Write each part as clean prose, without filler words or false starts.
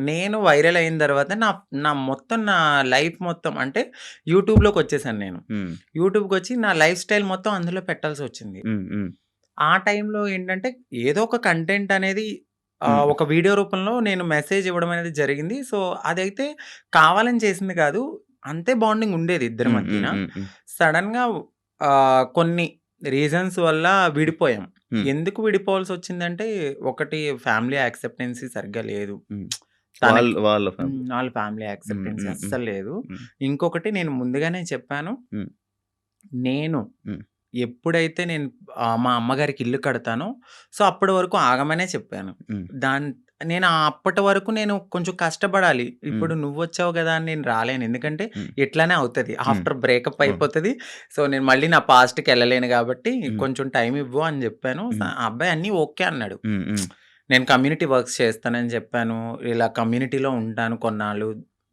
నేను వైరల్ అయిన తర్వాత నా మొత్తం నా లైఫ్ మొత్తం అంటే యూట్యూబ్‌లోకొచ్చేసాను నేను. హ్మ్. యూట్యూబ్‌కొచ్చి నా లైఫ్ స్టైల్ మొత్తం అందులో పెట్టాల్సొచ్చింది. హ్మ్. హ్మ్. ఆ టైంలో ఏంటంటే ఏదో ఒక కంటెంట్ అనేది హ్మ్. ఒక వీడియో రూపంలో నేను మెసేజ్ ఇవ్వడం అనేది జరిగింది. సో, అదైతే కావాలని చేసింది కాదు. అంతే బాండింగ్ ఉండేది ఇద్దరి హ్మ్. హ్మ్. మధ్యన. హ్మ్. హ్మ్. సడెన్‌గా కొన్ని రీజన్స్ వల్ల విడిపోయాం. హ్మ్. ఎందుకు విడిపోవాల్సొచ్చిందంటే ఒకటి ఫ్యామిలీ యాక్సెప్టెన్సీ సరిగ్గా లేదు. హ్మ్. తనకి వాళ్ళ ఫ్యామిలీ. వాళ్ళ ఫ్యామిలీ హ్మ్. యాక్సెప్టెన్సీ హ్మ్. హ్మ్. అస్సలు లేదు. హ్మ్. ఇంకొకటి నేను ముందుగానే చెప్పాను. హ్మ్. నేను హ్మ్. ఎప్పుడైతే నేను మా అమ్మగారికి ఇల్లు కడతానో, సో, అప్పటి వరకు ఆగమనే చెప్పాను. హ్మ్. దాన్ నేను అప్పటి వరకు నేను కొంచెం కష్టపడాలి. హ్మ్. ఇప్పుడు నువ్వొచ్చావు గదా! అని నేను రాలేను. ఎందుకంటే హ్మ్. ఇట్లానే అవుతది. హ్మ్. ఆఫ్టర్ బ్రేకప్ అవును. అయిపోతది. సో, నేను మళ్ళీ నా పాస్ట్‌కెళ్ళలేను గాబట్టి హ్మ్. కొంచెం టైమ్ ఇవ్వు అని జెప్పాను. హ్మ్. ఆ అబ్బాయి అన్నీ ఓకే అన్నాడు. హ్మ్. హ్మ్. నేను కమ్యూనిటీ వర్క్స్ చేస్తానని చెప్పాను. ఇలా కమ్యూనిటీలో ఉంటాను కొన్నాళ్ళు.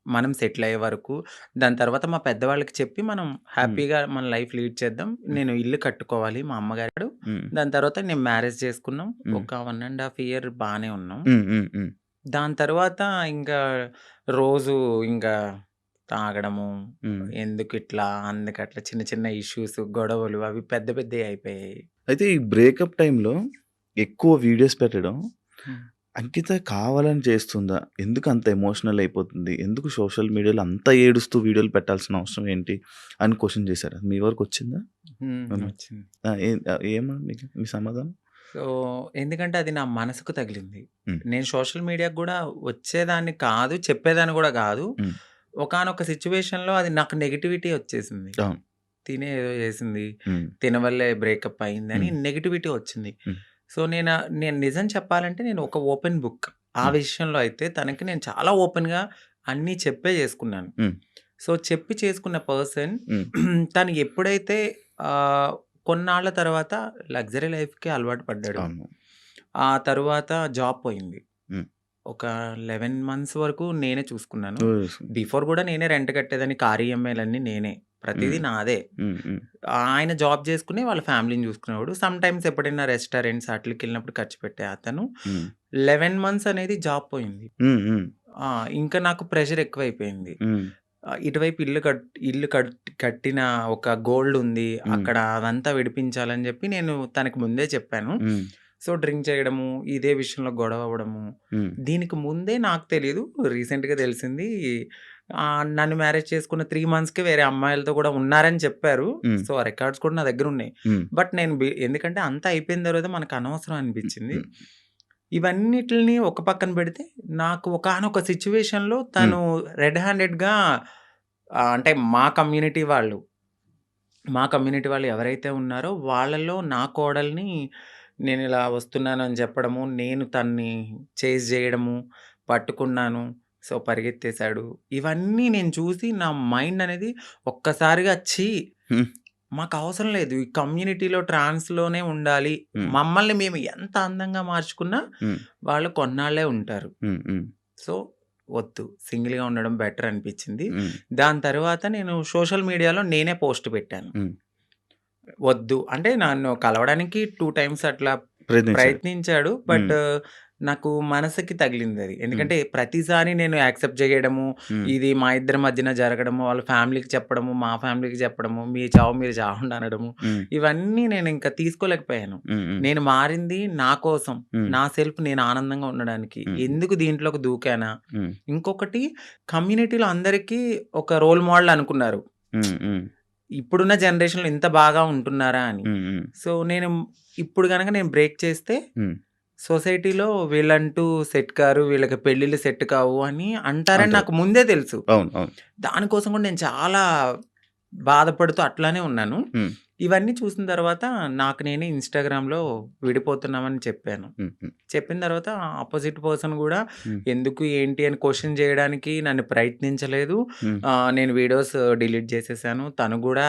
మనం సెటిల్ అయ్యే వరకు. దాని తర్వాత మా పెద్దవాళ్ళకి చెప్పి మనం హ్మ్. హ్యాపీగా మన లైఫ్ లీడ్ చేద్దాం. హ్మ్. నేను ఇల్లు కట్టుకోవాలి మా అమ్మగారు. హ్మ్. దాని తర్వాత నేను మ్యారేజ్ చేసుకున్నాం. హ్మ్. ఒక 1 ½ ఇయర్ బానే ఉన్నాం. హ్మ్. హ్మ్. హ్మ్. దాని తర్వాత ఇంకా రోజు ఇంకా తాగడము, హ్మ్. ఎందుకిట్లా, అందుకట్లా చిన్న చిన్న ఇష్యూస్, గొడవలు అవి పెద్ద పెద్దయి అయిపోయాయి. అయితే ఈ బ్రేకప్ టైమ్‌లో ఎక్కువ వీడియోస్ పెట్టడం హ్మ్. అంకిత కావాలని చేస్తుందా? ఎందుకు అంత ఎమోషనల్ అయిపోతుంది? ఎందుకు సోషల్ మీడియాలో అంత ఏడుస్తూ వీడియోలు పెట్టాల్సిన అవసరం ఏంటి? అని క్వెషన్ చేసారా? మీ వరకొచ్చిందా? హ్మ్. వచ్చింది. ఆ! ఏమని మీకు మీ సమాధానం? సో, ఎందుకంటే అది నా మనసుకు తగిలింది. హ్మ్. నేను సోషల్ మీడియాకి గూడా వచ్చేదాన్ని కాదు, చెప్పేదాన్ని గూడా గాదు. హ్మ్. ఒకానొక సిట్యుయేషన్‌లో అది నాకు నెగటివిటీ వచ్చేసింది. అవును. తినే ఏదో చేసింది. హ్మ్. తిన వల్లే బ్రేకప్ అయిందని హ్మ్. నెగటివిటీ వచ్చింది. హ్మ్. సో, నేను నిజం చెప్పాలంటే నేను ఒక ఓపెన్ బుక్. ఆ హ్మ్. విషయంలో అయితే తనకి నేను చాలా ఓపెన్‌గా అన్నీ చెప్పే చేసుకున్నాను. హ్మ్. సో, చెప్పి చేసుకున్న పర్సన్ హ్మ్. తను ఎప్పుడైతే ఆహ్, కొన్నాళ్ళ తర్వాత లగ్జరీ లైఫ్‌కి అలవాటు పడ్డాడు. అవును. ఆ తరువాత జాబ్ పోయింది. హ్మ్. ఒక 11 మంత్స్ వరకు నేనే చూసుకున్నాను. ఓస్ బిఫోర్ గూడా నేనే రెంట్ కట్టేదాన్ని. కార్ ఈఎంఐలన్నీ నేనే. ప్రతీదీ హ్మ్. నాదే. హ్మ్. హ్మ్. ఆయన జాబ్ చేసుకొని వాళ్ళ ఫ్యామిలీని చూసుకునేవాడు. సమ్‌టైమ్స్ ఎప్పుడైనా రెస్టారెంట్స్ ఆటిలకెళ్ళినప్పుడు ఖర్చు పెట్టే అతను. హ్మ్. 11 మంత్స్ అనేది జాబ్ పోయింది. హ్మ్. హ్మ్. ఆ! ఇంకా నాకు ప్రెషర్ ఎక్కువైపోయింది. హ్మ్. ఇటువైపు ఇల్లు కట్టిన ఒక గోల్డ్ ఉంది. హ్మ్. అక్కడ అదంతా విడిపించాలని జెప్పి నేను తనకి ముందే చెప్పాను. హ్మ్. సో, డ్రింక్ చేయడము, ఇదే విషయంలో గొడవ అవ్వడము. హ్మ్. దీనికి ముందే నాకు తెలీదు. రీసెంట్‌గా తెలిసింది. నన్ను మ్యారేజ్ చేసుకున్న 3 మంత్స్‌కే వేరే అమ్మాయిలతో గూడా ఉన్నారని చెప్పారు. హ్మ్. సో, ఆ రికార్డ్స్ కూడా నా దగ్గరున్నాయి. హ్మ్. బట్ నేను ఎందుకంటే అంతా అయిపోయిన తర్వాత మనకు అనవసరం అనిపిచ్చింది. హ్మ్. ఇవన్నిటిల్ని ఒక పక్కన పెడితే, నాకు ఒకానొక సిట్యుయేషన్‌లో హ్మ్. తను రెడ్ హ్యాండెడ్‌గా అంటే మా కమ్యూనిటీ వాళ్ళు ఎవరైతే ఉన్నారో వాళ్ళలో నా కోడల్ని నేనిలా వస్తున్నానని చెప్పడము, నేను తన్ని చేజ్ జేయడము, పట్టుకున్నాను. సో, పరిగెత్తేసాడు. ఇవన్నీ నేను చూసి నా మైండ్ అనేది ఒక్కసారిగా ఛీ! హ్మ్. మాకవసరం లేదు. ఈ కమ్యూనిటీలో ట్రాన్స్‌లోనే ఉండాలి. హ్మ్. మమ్మల్ని మేము ఎంత అందంగా మార్చుకున్నా హ్మ్. వాళ్ళు కొన్నాళ్ళే ఉంటారు. హ్మ్. హ్మ్. సో, వద్దు. సింగిల్‌గా ఉండడం బెటర్ అనిపిచ్చింది. హ్మ్. దాని తర్వాత నేను సోషల్ మీడియాలో నేనే పోస్ట్ పెట్టాను. హ్మ్. వద్దు. అంటే నన్ను కలవడానికి 2 టైమ్స్ అట్లా ప్రయత్నించారు. ప్రయత్నించాడు. హ్మ్. బట్ నాకు మనసుకి తగిలిందది. హ్మ్. ఎందుకంటే ప్రతిసారి నేను యాక్సెప్ట్ చేయడము, హ్మ్. ఇది మా ఇద్దరి మధ్యన జరగడము, వాళ్ళ ఫ్యామిలీకి చెప్పడము, మా ఫ్యామిలీకి చెప్పడము, మీ చావు మీరు చావండి అనడము, హ్మ్. ఇవన్నీ నేనింక తీసుకోలేకపోయాను. హ్మ్. హ్మ్. నేను మారింది నా కోసం, హ్మ్. నా సెల్ఫ్ నేను ఆనందంగా ఉండడానికి. హ్మ్. ఎందుకు దీంట్లోకి దూకానా? హ్మ్. ఇంకొకటి కమ్యూనిటీలో అందరికీ ఒక రోల్ మోడల్ అనుకున్నారు. హ్మ్. హ్మ్. ఇప్పుడున్న జనరేషన్‌లో ఇంత బాగా ఉంటున్నారా అని. హ్మ్. హ్మ్. సో, ఇప్పుడు గనక నేను బ్రేక్ చేస్తే హ్మ్. సొసైటీలో వీళ్ళంటూ సెట్ కారు, వీళ్ళకి పెళ్ళిళ్ళు సెట్ కావు అని అంటారని అంటారు. నాకు ముందే తెలుసు. అవును. అవును. దానికోసం కూడా నేను చాలా బాధపడుతూ అట్లానే ఉన్నాను. హ్మ్. ఇవన్నీ చూసిన తర్వాత నాకు నేనే ఇన్‌స్టాగ్రామ్‌లో విడిపోతున్నామని చెప్పాను. హ్మ్. హ్మ్. చెప్పిన తర్వాత అపోజిట్ పర్సన్ గూడా హ్మ్. ఎందుకు, ఏంటి అని క్వెషన్ జేయడానికి నన్ను ప్రయత్నించలేదు. హ్మ్. నేను వీడియోస్ డిలీట్ జేసేసాను. తను గూడా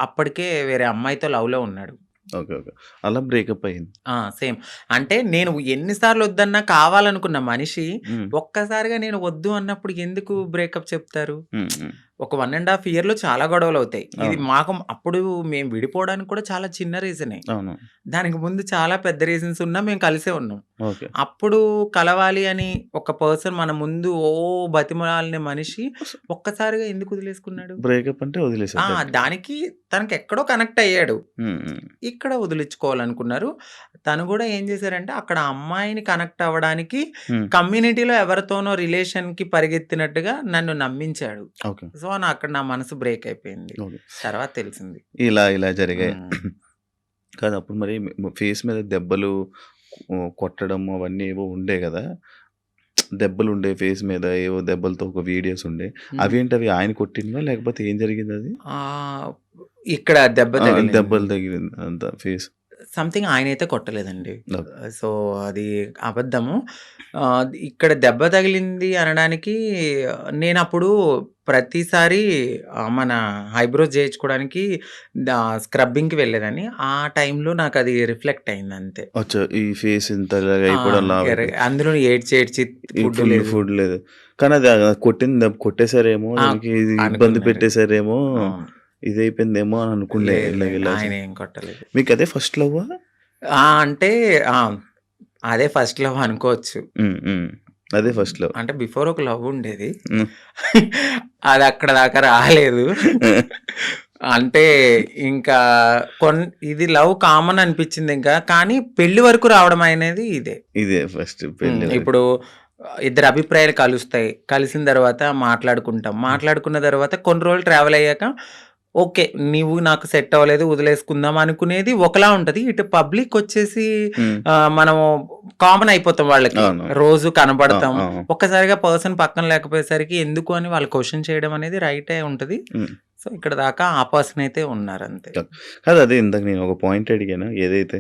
అప్పటికే వేరే అమ్మాయితో లవ్‌లో ఉన్నాడు. ఓకే. ఓకే. అలా బ్రేకప్ అయింది. సేమ్. అంటే నేను ఎన్ని సార్లు వద్దన్నా కావాలనుకున్న మనిషి హ్మ్. ఒక్కసారిగా నేను వద్దు అన్నప్పుడు ఎందుకు బ్రేకప్ చెప్తారు? హ్మ్. హ్మ్. ఒక 1½ ఇయర్‌లో చాలా గొడవలవుతాయి. ఇది అవును. మాకు అప్పుడు మేము విడిపోవడానికి కూడా చాలా చిన్న రీజనే. అవును. దానికి ముందు చాలా పెద్ద రీజన్స్ ఉన్నా మేము కలిసే ఉన్నాం. ఓకే. అప్పుడు కలవాలి అని ఒక పర్సన్ మన ముందు బతిమలాడిన మనిషి ఒక్కసారిగా ఎందుకు వదిలేసుకున్నాడు? బ్రేకప్ అంటే ఆ! వదిలేసారు డైరెక్ట్‌గా. దానికి తనకెక్కడో కనెక్ట్ అయ్యాడు. హ్మ్. హ్మ్. ఇక్కడ వదిలించుకోవాలనుకున్నారు. తను గూడా ఏం జేశారంటే, అక్కడ అమ్మాయిని కనెక్ట్ అవ్వడానికి హ్మ్. కమ్యూనిటీలో ఎవరితోనో రిలేషన్‌కి పరిగెత్తినట్టుగా నన్ను నమ్మించాడు. ఓకే. సో, అక్కడ నా మనసు బ్రేక్ అయిపోయింది. ఓకే. తర్వాత తెలిసింది. ఇలా జరిగాయి. హ్మ్. కాదు అప్పుడు మరి ఫేస్ మీద దెబ్బలు కొట్టడం అవన్నీ ఏవో ఉండేయి గదా! దెబ్బలుండే ఫేస్ మీద ఏవో దెబ్బలతో ఒక వీడియోస్ ఉండే. హ్మ్. అవేంటవి ఆయన కొట్టినవా? లేకపోతే ఏం జరిగిందది? ఆహ్, ఇక్కడ దెబ్బ తగిలింది. దెబ్బలు తగిలింది అంతా ఫేస్. సంథింగ్ ఆయనైతే కొట్టలేదండి. ఓకే. సో, అది అబద్ధము. ఇక్కడ దెబ్బ తగిలింది అనడానికి నేనప్పుడు ప్రతిసారి మన ఐబ్రోస్ చేయించుకోవడానికి స్క్రబ్బింగ్‌కి వెళ్ళేదాన్ని. ఆ టైంలో నాకది రిఫ్లెక్ట్ అయిందంతే. అచ్చా! ఈ ఫేస్ ఇంత ఇలాగ ఆ! అయిపోవడం లావయిపోయి. అందులో ఏడ్చి ఈ ఫుడ్ ఫుల్ లేదు. ఫుడ్ లేదు. కానీ అది కొట్టిన దెబ్బ కొట్టేసారేమో, ఆ! దానికి ఇది ఇబ్బంది అనుకున్నాను. పెట్టేసారేమో, అవును. ఇదయిపోయిందేమో అని అనుకునే లేదు లేదు. ఇలాగ. ఆయనేం కొట్టలేదు. మీకదే ఫస్ట్ లవ్వా? అంటే ఆ! అదే ఫస్ట్ లవ్ అనుకోవచ్చు. హ్మ్. హ్మ్. అదే ఫస్ట్ లవ్. అంటే బిఫోర్ ఒక లవ్ ఉండేది. హ్మ్. అది అక్కడ దాకా రాలేదు. అంటే ఇంకా ఇది లవ్ కామన్ అనిపించింది ఇంకా. కానీ పెళ్లి వరకు రావడం అనేది ఇదే. ఇదే ఫస్ట్ పెళ్లి వరకు. ఇప్పుడు ఇద్దరి అభిప్రాయాలు కలుస్తాయి. కలిసిన తర్వాత మాట్లాడుకుంటాం. మాట్లాడుకున్న తర్వాత కొన్ని రోజులు ట్రావెల్ అయ్యాక ఓకే. నీవు నాకు సెట్ అవ్వలేదు వదిలేసుకుందాం అనుకునేది ఒకలా ఉంటది. ఇటు పబ్లిక్ వచ్చేసి హ్మ్. మనము కామన్ అయిపోతాం వాళ్ళకి. అవును. రోజు ఆ! కనపడతాం. ఆ! ఒక్కసారిగా పర్సన్ పక్కన లేకపోయేసరికి ఎందుకు అని వాళ్ళు క్వెషన్ చేయడం అనేది రైటే ఉంటది. హ్మ్. సో, ఇక్కడ దాకా ఆ పర్సన్ అయితే ఉన్నారంతే. కాదు అదే ఇందాక నేను ఒక పాయింట్ అడిగాను. ఏదైతే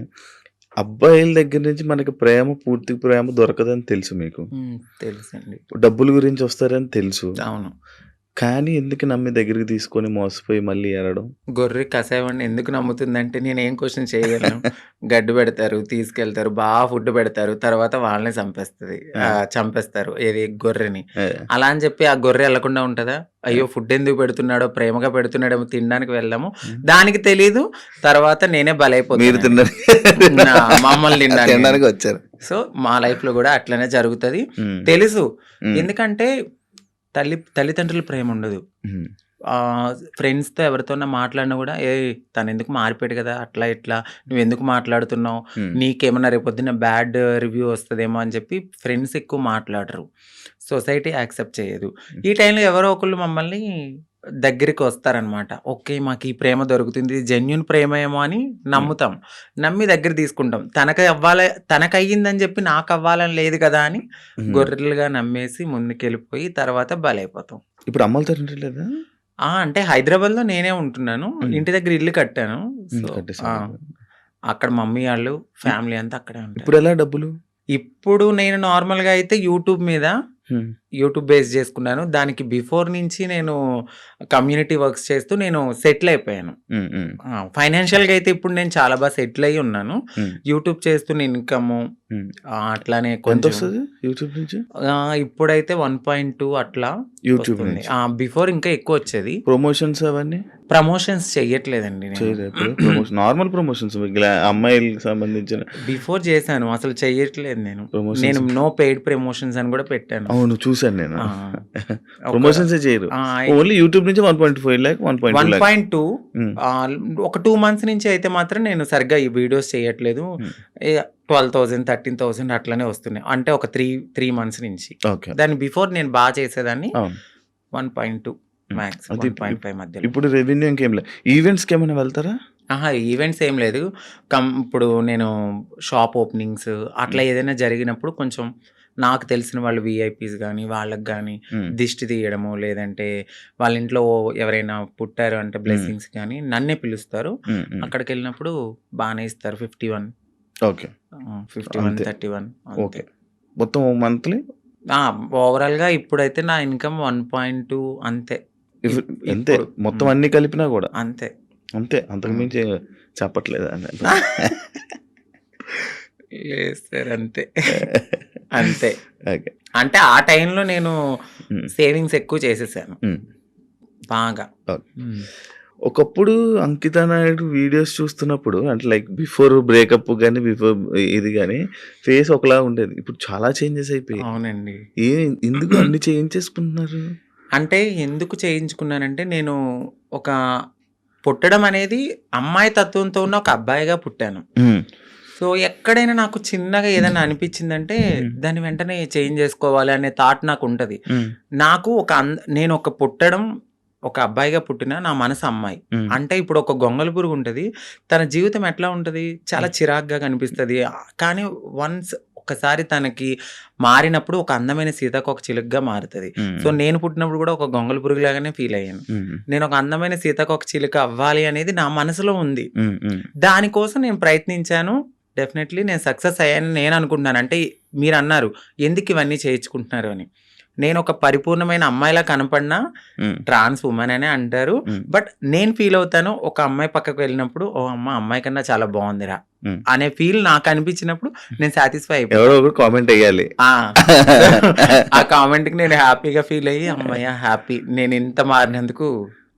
అబ్బాయిల దగ్గర నుంచి మనకి పూర్తి ప్రేమ దొరకదని తెలుసు మీకు. తెలుసండి. డబ్బుల గురించి వస్తారని తెలుసు. అవును. కానీ ఎందుకు నమ్మి దగ్గరికి తీసుకొని మోసపోయి మళ్ళీ ఏడవడం? గొర్రె కసాయివాడిని ఎందుకు నమ్ముతుందంటే నేనేం క్వెషన్ చేయగలను. గడ్డి పెడతారు, తీసుకెళ్తారు, ఫుడ్ పెడతారు. తర్వాత వాళ్ళనే ఆ! చంపేస్తారు. ఏది గొర్రెని. ఆ! అలా అని చెప్పి ఆ గొర్రె ఎళ్ళకుండా ఉంటదా? ఆ! అయ్యో! ఫుడ్ ఎందుకు పెడుతున్నాడో, ప్రేమగా పెడుతున్నాడేమో తినడానికి వెళ్దాము. హ్మ్. దానికి తెలీదు. తర్వాత నేనే మీరు బలైపోతానండి. మమ్మల్ని తినడానికి. తినడానికి వచ్చారు. సో, మా లైఫ్‌లో గూడా అట్లనే జరుగుతది. హ్మ్. తెలుసు. హ్మ్. ఎందుకంటే తల్లిదండ్రుల ప్రేముండదు. హ్మ్. ఫ్రెండ్స్‌తో ఎవరితోన్నా మాట్లాడినా గూడా, "ఏయ్! తనెందుకు మారిపోయాడు గదా! అట్లా ఇట్లా నువ్వెందుకు మాట్లాడుతున్నావు? హ్మ్. నీకేమన్నా రేపొద్దున్న బ్యాడ్ రివ్యూ వస్తదేమో" అని చెప్పి ఫ్రెండ్స్ ఎక్కువ మాట్లాడరు. సొసైటీ యాక్సెప్ట్ చేయదు. ఈ టైంలో ఎవరో ఒకళ్ళు మమ్మల్ని దగ్గరికి వస్తారనమాట. ఓకే. మాకు ఈ ప్రేమ దొరుకుతుంది. జెన్యూన్ ప్రేమేమో అని హ్మ్. నమ్ముతాం. నమ్మి దగ్గర తీసుకుంటాం. తనకయ్యిందని చెప్పి నాకవ్వాలని లేదు కదా! అని హ్మ్. గొర్రెలుగా నమ్మేసి ముందుకెళ్ళిపోయి తర్వాత బలైపోతాం. ఇప్పుడు అమ్మలతో ఇంట్రెస్ట్ లేదా? అంటే హైదరాబాద్‌లో నేనే ఉంటున్నాను. హ్మ్. ఇంటి దగ్గర ఇల్లు కట్టాను. హ్మ్. సో, ఆ! కట్టేసారు. అక్కడ మమ్మీ ఆళ్ళు, ఫ్యామిలీ అంతా అక్కడే ఉంటారు. ఇప్పుడెలా డబ్బులు? ఇప్పుడు నేను నార్మల్‌గా అయితే హ్మ్. యూట్యూబ్ బేస్ చేసుకున్నాను. దానికి బిఫోర్ నుంచి నేను కమ్యూనిటీ వర్క్స్ చేస్తూ నేను సెటిల్ అయిపోయాను. హ్మ్. హ్మ్. ఫైనాన్షియల్‌గా అయితే ఇప్పుడు నేను చాలా సెటిల్ అయ్యి ఉన్నాను. హ్మ్. యూట్యూబ్ చేస్తున్న ఇన్‌కము హ్మ్. అట్లానే కొంచెం ఎంతొస్తది యూట్యూబ్ నుంచి? ఇప్పుడైతే 1.2 అట్లా యూట్యూబ్ వస్తుంది. నుంచి. బిఫోర్ ఇంకా ఎక్కువొచ్చేది. ప్రమోషన్స్ అవన్నీ? ప్రమోషన్స్ చెయ్యట్లేదండి నేను. చేయరా ఇప్పుడు? నార్మల్ ప్రమోషన్స్ అమ్మాయిలకి సంబంధించిన బిఫోర్ చేశాను. అసలు చెయ్యట్లేదు నేను. ప్రమోషన్స్. నేను నో పెయిడ్ ప్రమోషన్స్ అని గూడా పెట్టాను. అవును. చూసాను నేను. ఆ! ఒక ప్రమోషన్సే చేయరు. ఆ! ఓన్లీ యూట్యూబ్ నుంచి 1.5 లాక్, 1.2 లాక్. 1.2 హ్మ్. ఒక 2 మంత్స్ నుంచి అయితే మాత్రం నేను సరిగ్గా ఈ వీడియోస్ చేయట్లేదు. హ్మ్. 12,000, 13,000 అట్లనే వస్తున్నాయి. అంటే ఒక 3 మంత్స్ నుంచి. ఓకే. దాని బిఫోర్ నేను చేసేదాన్ని. అవును. 1.2 హ్మ్. మాక్స్ అయితే 1.5 మధ్యలో. ఇప్పుడు రెవెన్యూ ఇంకేం లే. ఈవెంట్స్‌కేమైనా వెళ్తారా? ఈవెంట్స్ ఏం లేదు. ఇప్పుడు నేను షాప్ ఓపెనింగ్స్ అట్లా హ్మ్. ఏదైనా జరిగినప్పుడు కొంచెం నాకు తెలిసిన వాళ్ళు వీఐపీస్ గానీ, వాళ్ళకి గానీ హ్మ్. దిష్టి తీయడమో, లేదంటే వాళ్ళ ఇంట్లో ఎవరైనా పుట్టారు అంటే హ్మ్. బ్లెస్సింగ్స్ గానీ నన్నే పిలుస్తారు. హ్మ్. హ్మ్. అక్కడికెళ్ళినప్పుడు బానే ఇస్తారు. 51 ఓకే. 51, అంతే. 31 అంతే. ఓకే. మొత్తం మంత్లీ ఆ! ఓవరాల్‌గా ఇప్పుడైతే నా ఇన్‌కమ్ 1.2 అంతే. ఇఫ్ అంతే. ఇప్పుడు మొత్తం అన్నీ కలిపినా గూడా. అంతే. అంతే. అంతకు హ్మ్. మించి చెప్పట్లేదా? లేదు సార్ అంతే. అంతే. ఓకే. అంటే ఆ టైంలో నేను హ్మ్. సేవింగ్స్ ఎక్కువ చేసేసాను. హ్మ్. బాగా. ఓకే. హ్మ్. ఒకప్పుడు 'అంకిత నాయుడు' వీడియోస్ చూస్తున్నప్పుడు అంటే లైక్ బిఫోర్ బ్రేకప్ గాని, బిఫోర్ ఇది గాని ఫేస్ ఒకలా ఉండేది. ఇప్పుడు చాలా చేంజెస్ అయిపోయాయి. అవునండి. ఏ ఎందుకు అన్ని చేయించేసుకుంటున్నారు? అంటే ఎందుకు చేయించుకున్నానంటే, నేను ఒక పుట్టడం అనేది అమ్మాయి తత్వంతో ఉన్న ఒక అబ్బాయిగా పుట్టాను. హ్మ్. సో, ఎక్కడైనా నాకు చిన్నగా ఏదైనా అనిపించిందంటే, హ్మ్. దాన్ని వెంటనే చేంజ్ జేసుకోవాలి అనే థాట్ నాకుంటది. హ్మ్. నాకు ఒక నేను ఒక పుట్టడం ఒక అబ్బాయిగా పుట్టినా, నా మనసు అమ్మాయి. హ్మ్. అంటే ఇప్పుడు ఒక గొంగళి పురుగుంటది. తన జీవితం ఎట్లా ఉంటది? చాలా చిరాకుగా కనిపిస్తది. కానీ వన్స్ ఒక్కసారి తనకి మారినప్పుడు ఒక అందమైన సీతాకోకచిలుకగా మారుతది. హ్మ్. సో, నేను పుట్టినప్పుడు గూడా ఒక గొంగళి పురుగులాగానే ఫీల్ అయ్యాను. హ్మ్. నేను ఒక అందమైన సీతాకోకచిలుక అవ్వాలి అనేది నా మనసులో ఉంది. హ్మ్. హ్మ్. దానికోసం నేను ప్రయత్నించాను. డెఫినైట్‌లీ నేను సక్సెస్ అయ్యానని నేను అనుకుంటున్నాను. అంటే మీరన్నారు ఎందుకు ఇవన్నీ చేయించుకుంటున్నారు అని. నేను ఒక పరిపూర్ణమైన అమ్మాయిలా కనపడినా హ్మ్. ట్రాన్స్ వుమన్ అనే అంటారు. హ్మ్. బట్ నేను ఫీల్ అవుతాను ఒక అమ్మాయి పక్కకు వెళ్ళినప్పుడు ఓహ్! అమ్మాయి కన్నా చాలా బావుందిరా హ్మ్. అనే ఫీల్ నాకు అనిపించినప్పుడు నేను సాటిస్ఫై అయిపోతా. ఎవరో ఒకరు కామెంట్ ఎయ్యాలి. ఆ! ఆ కామెంట్‌కి నేను హ్యాపీగా ఫీల్ అయ్యి హమ్మయ్య! హ్యాపీ నేను ఇంత మారినందుకు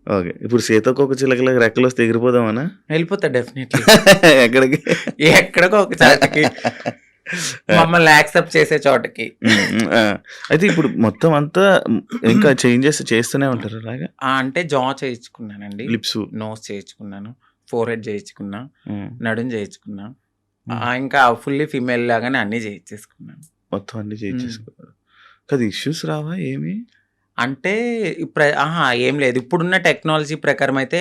ఓకే. ఇప్పుడు సీతాకోకచిలుకలాగా రెక్కలొస్తే ఎగిరిపోదామనా? వెళ్ళిపోతా డెఫినైట్‌లీ. ఎక్కడికి? ఎక్కడికో ఒక చోటకి. ఆ! మమ్మల్ని యాక్సెప్ట్ చేసే చోటకి. హ్మ్. హ్మ్. ఆ! అయితే ఇప్పుడు మొత్తం అంతా ఇంకా చేంజెస్ చేస్తూనే ఉంటారా అలాగా? అంటే జా చేయించుకున్నానండి. లిప్సు. నోస్ చేయించుకున్నాను. ఫోర్‌హెడ్ చేయించుకున్నా. హ్మ్. నడుం చేయించుకున్నా. హ్మ్. ఇంకా ఫుల్లీ ఫీమేల్ లాగానే అన్నీ చేయించేసుకున్నాను. మొత్తం అన్నీ హ్మ్. చేయించేసుకున్నారు. కాదు ఇష్యూస్ రావా ఏమి? అంటే ఏం లేదు. ఇప్పుడున్న టెక్నాలజీ ప్రకారం అయితే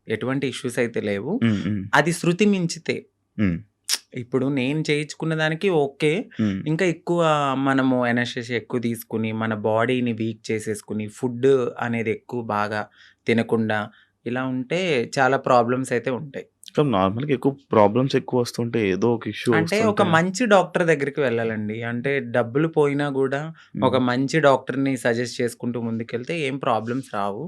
ఎటువంటి ఇష్యూస్ అయితే లేవు. హ్మ్. హ్మ్. అది శృతి మించితే హ్మ్. ఇప్పుడు నేను చేయించుకున్న దానికి ఓకే. హ్మ్. ఇంకా ఎక్కువ మనము ఎనస్థీషియా ఎక్కువ తీసుకొని, మన బాడీని వీక్ చేసేసుకొని, ఫుడ్ అనేది ఎక్కువ బాగా తినకుండా ఇలా ఉంటే చాలా ప్రాబ్లమ్స్ అయితే ఉంటాయి. కానీ నార్మల్‌గా ఎక్కువ ప్రాబ్లమ్స్ ఎక్కువొస్తుంటే ఏదో ఒక ఇష్యూ అంటే ఒక వస్తుంటే మంచి డాక్టర్ దగ్గరికి వెళ్ళాలండి. అంటే డబ్బులు పోయినా గూడా హ్మ్. ఒక మంచి డాక్టర్‌ని సజెస్ట్ చేసుకుంటూ ముందుకెళ్తే ఏం ప్రాబ్లమ్స్ రావు.